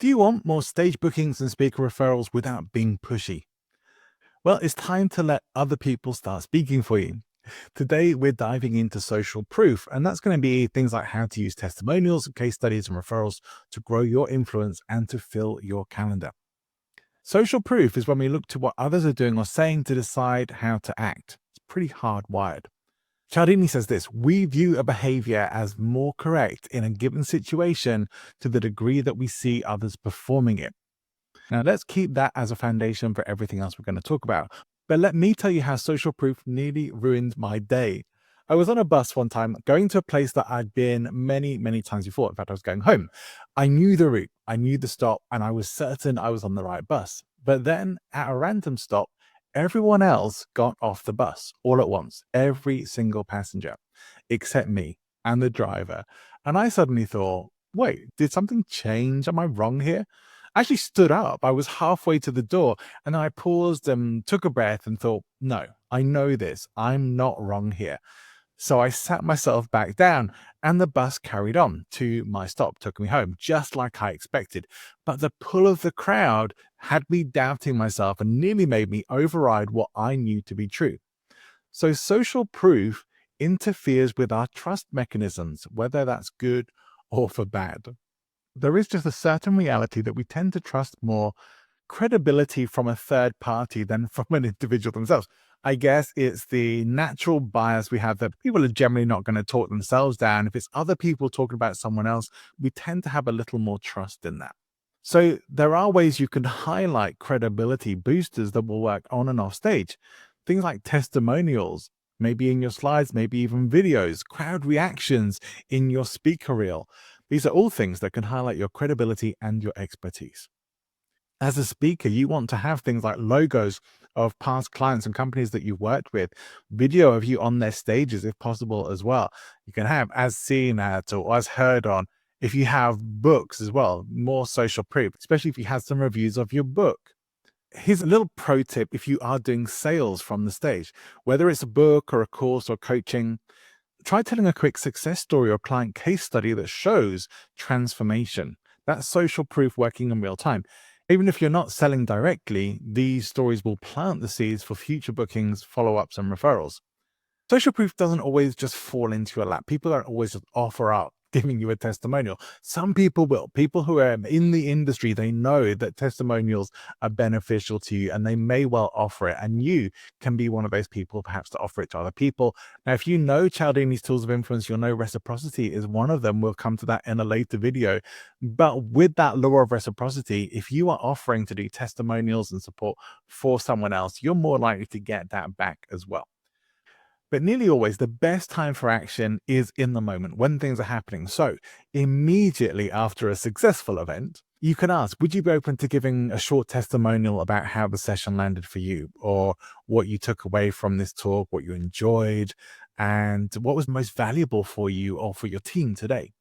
Do you want more stage bookings and speaker referrals without being pushy? Well, it's time to let other people start speaking for you. Today, we're diving into social proof, and that's going to be things like how to use testimonials, case studies, and referrals to grow your influence and to fill your calendar. Social proof is when we look to what others are doing or saying to decide how to act. It's pretty hardwired. Cialdini says this: we view a behavior as more correct in a given situation to the degree that we see others performing it. Now, let's keep that as a foundation for everything else we're going to talk about. But let me tell you how social proof nearly ruined my day. I was on a bus one time going to a place that I'd been many, many times before. In fact, I was going home. I knew the route, I knew the stop, and I was certain I was on the right bus. But then at a random stop, everyone else got off the bus all at once, every single passenger, except me and the driver. And I suddenly thought, wait, did something change? Am I wrong here? I actually stood up. I was halfway to the door and I paused and took a breath and thought, no, I know this. I'm not wrong here. So I sat myself back down and the bus carried on to my stop, took me home, just like I expected. But the pull of the crowd had me doubting myself and nearly made me override what I knew to be true. So social proof interferes with our trust mechanisms, whether that's good or for bad. There is just a certain reality that we tend to trust more credibility from a third party than from an individual themselves. I guess it's the natural bias we have that people are generally not going to talk themselves down. If it's other people talking about someone else, we tend to have a little more trust in that. So there are ways you can highlight credibility boosters that will work on and off stage. Things like testimonials, maybe in your slides, maybe even videos, crowd reactions in your speaker reel. These are all things that can highlight your credibility and your expertise. As a speaker, you want to have things like logos of past clients and companies that you've worked with, video of you on their stages, if possible, as well. You can have as seen at or as heard on. If you have books as well, more social proof, especially if you have some reviews of your book. Here's a little pro tip if you are doing sales from the stage, whether it's a book or a course or coaching. Try telling a quick success story or client case study that shows transformation. That's social proof working in real time. Even if you're not selling directly, these stories will plant the seeds for future bookings, follow-ups, and referrals. Social proof doesn't always just fall into your lap. People don't always just offer up giving you a testimonial. Some people will. People who are in the industry, they know that testimonials are beneficial to you and they may well offer it. And you can be one of those people perhaps to offer it to other people. Now, if you know Cialdini's tools of influence, you'll know reciprocity is one of them. We'll come to that in a later video. But with that law of reciprocity, if you are offering to do testimonials and support for someone else, you're more likely to get that back as well. But nearly always, the best time for action is in the moment when things are happening. So, immediately after a successful event, you can ask, would you be open to giving a short testimonial about how the session landed for you, or what you took away from this talk, what you enjoyed, and what was most valuable for you or for your team today?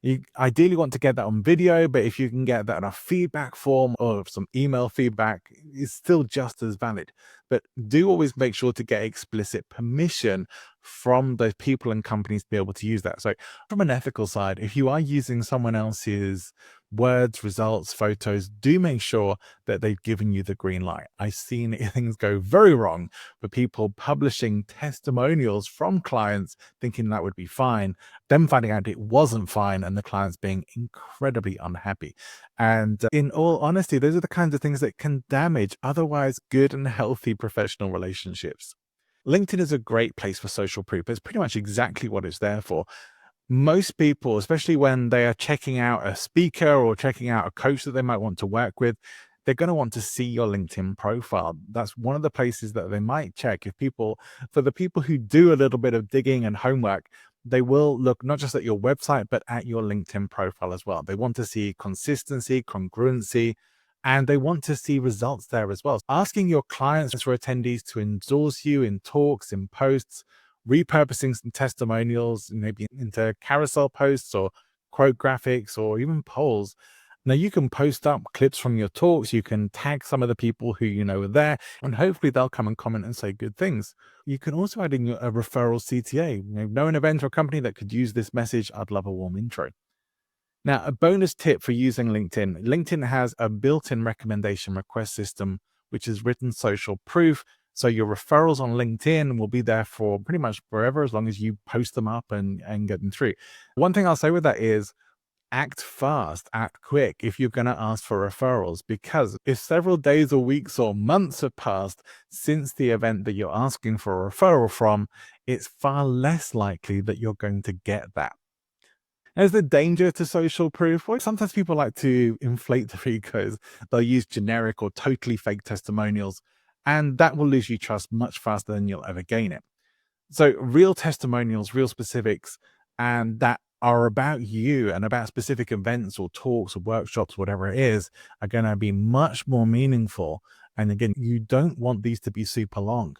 You ideally want to get that on video, but if you can get that in a feedback form or some email feedback, it's still just as valid. But do always make sure to get explicit permission from those people and companies to be able to use that. So from an ethical side, if you are using someone else's words, results, photos, do make sure that they've given you the green light. I've seen things go very wrong for people publishing testimonials from clients thinking that would be fine, them finding out it wasn't fine, and the clients being incredibly unhappy. And in all honesty, those are the kinds of things that can damage otherwise good and healthy professional relationships. LinkedIn is a great place for social proof. It's pretty much exactly what it's there for. Most people, especially when they are checking out a speaker or checking out a coach that they might want to work with, they're going to want to see your LinkedIn profile. That's one of the places that they might check. For the people who do a little bit of digging and homework, they will look not just at your website, but at your LinkedIn profile as well. They want to see consistency, congruency, and they want to see results there as well. Asking your clients or attendees to endorse you in talks, in posts, repurposing some testimonials, maybe into carousel posts or quote graphics or even polls. Now you can post up clips from your talks. You can tag some of the people who you know are there, and hopefully they'll come and comment and say good things. You can also add in a referral CTA. Know an event or company that could use this message. I'd love a warm intro. Now, a bonus tip for using LinkedIn. LinkedIn has a built-in recommendation request system, which is written social proof. So your referrals on LinkedIn will be there for pretty much forever as long as you post them up and get them through. One thing I'll say with that is act fast, act quick if you're going to ask for referrals, because if several days or weeks or months have passed since the event that you're asking for a referral from, it's far less likely that you're going to get that. There's the danger to social proof. Well, sometimes people like to inflate their egos. They'll use generic or totally fake testimonials, and that will lose you trust much faster than you'll ever gain it. So, real testimonials, real specifics, and that are about you and about specific events or talks or workshops, whatever it is, are going to be much more meaningful. And again, you don't want these to be super long.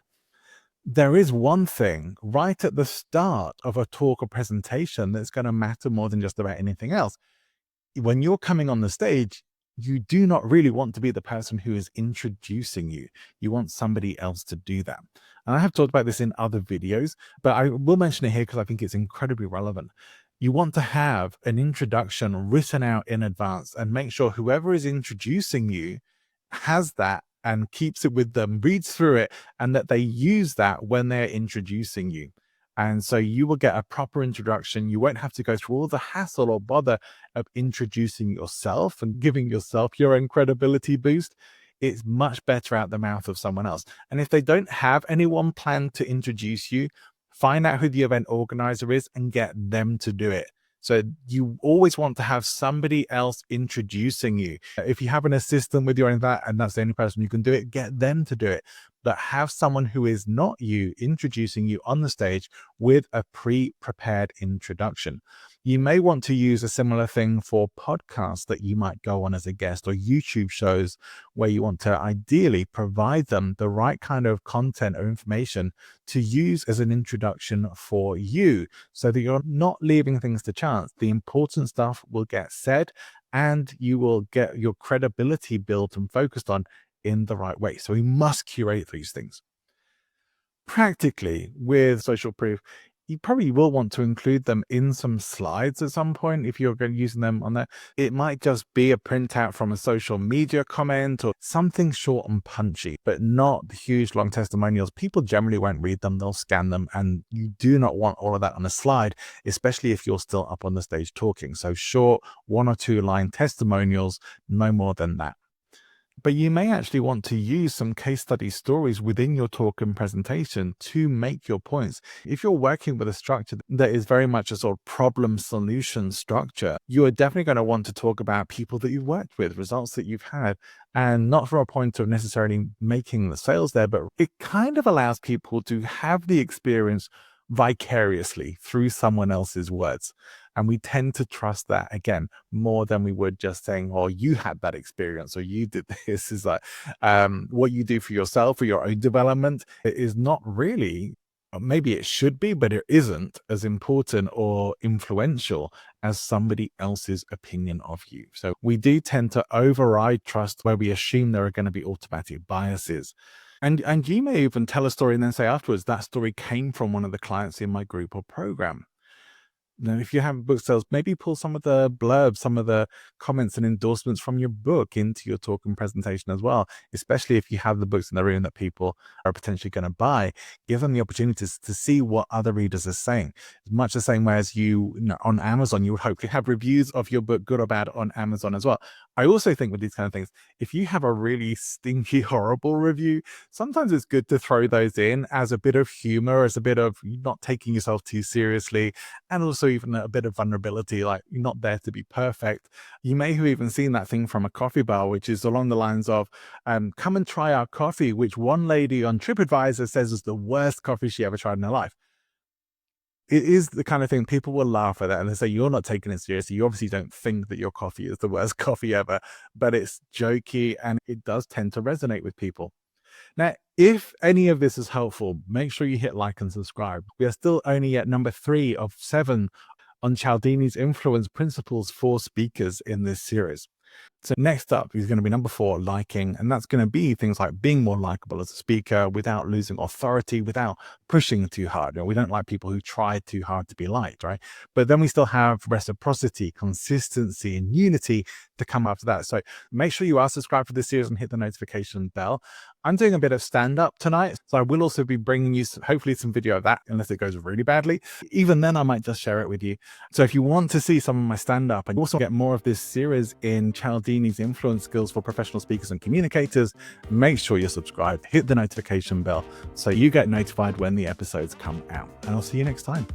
There is one thing right at the start of a talk or presentation that's going to matter more than just about anything else. When you're coming on the stage, you do not really want to be the person who is introducing you. You want somebody else to do that. And I have talked about this in other videos, but I will mention it here because I think it's incredibly relevant. You want to have an introduction written out in advance and make sure whoever is introducing you has that and keeps it with them, reads through it, and that they use that when they're introducing you. And so you will get a proper introduction. You won't have to go through all the hassle or bother of introducing yourself and giving yourself your own credibility boost. It's much better out the mouth of someone else. And if they don't have anyone planned to introduce you, find out who the event organizer is and get them to do it. So you always want to have somebody else introducing you. If you have an assistant with you or that, and that's the only person you can do it, get them to do it. But have someone who is not you introducing you on the stage with a pre-prepared introduction. You may want to use a similar thing for podcasts that you might go on as a guest, or YouTube shows where you want to ideally provide them the right kind of content or information to use as an introduction for you, so that you're not leaving things to chance. The important stuff will get said and you will get your credibility built and focused on in the right way. So we must curate these things. Practically, with social proof, you probably will want to include them in some slides at some point if you're going to using them on there. It might just be a printout from a social media comment or something short and punchy, but not huge long testimonials. People generally won't read them, they'll scan them, and you do not want all of that on a slide, especially if you're still up on the stage talking. So short 1 or 2 line testimonials, no more than that. But you may actually want to use some case study stories within your talk and presentation to make your points. If you're working with a structure that is very much a sort of problem solution structure, you are definitely going to want to talk about people that you've worked with, results that you've had, and not from a point of necessarily making the sales there, but it kind of allows people to have the experience vicariously through someone else's words. And we tend to trust that again more than we would just saying, "Oh, you had that experience," or "You did this." Is like what you do for yourself for your own development is not really. Maybe it should be, but it isn't as important or influential as somebody else's opinion of you. So we do tend to override trust where we assume there are going to be automatic biases. And you may even tell a story and then say afterwards, that story came from one of the clients in my group or program. Now, if you have book sales, maybe pull some of the blurbs, some of the comments and endorsements from your book into your talk and presentation as well, especially if you have the books in the room that people are potentially going to buy. Give them the opportunities to see what other readers are saying. Much the same way as on Amazon, you would hopefully have reviews of your book, good or bad, on Amazon as well. I also think with these kind of things, if you have a really stinky, horrible review, sometimes it's good to throw those in as a bit of humor, as a bit of not taking yourself too seriously, and also even a bit of vulnerability, like you're not there to be perfect. You may have even seen that thing from a coffee bar, which is along the lines of, come and try our coffee, which one lady on TripAdvisor says is the worst coffee she ever tried in her life. It is the kind of thing people will laugh at that and they say, "You're not taking it seriously. You obviously don't think that your coffee is the worst coffee ever," but it's jokey and it does tend to resonate with people. Now, if any of this is helpful, make sure you hit like and subscribe. We are still only at number 3 of 7 on Cialdini's influence principles for speakers in this series. So next up is going to be number 4, liking. And that's going to be things like being more likable as a speaker without losing authority, without pushing too hard. We don't like people who try too hard to be liked, right? But then we still have reciprocity, consistency, and unity to come after that. So make sure you are subscribed to this series and hit the notification bell. I'm doing a bit of stand-up tonight, so I will also be bringing you hopefully some video of that, unless it goes really badly. Even then, I might just share it with you. So if you want to see some of my stand-up and also get more of this series in Cialdini's Influence Skills for Professional Speakers and Communicators, make sure you're subscribed, hit the notification bell so you get notified when the episodes come out. And I'll see you next time.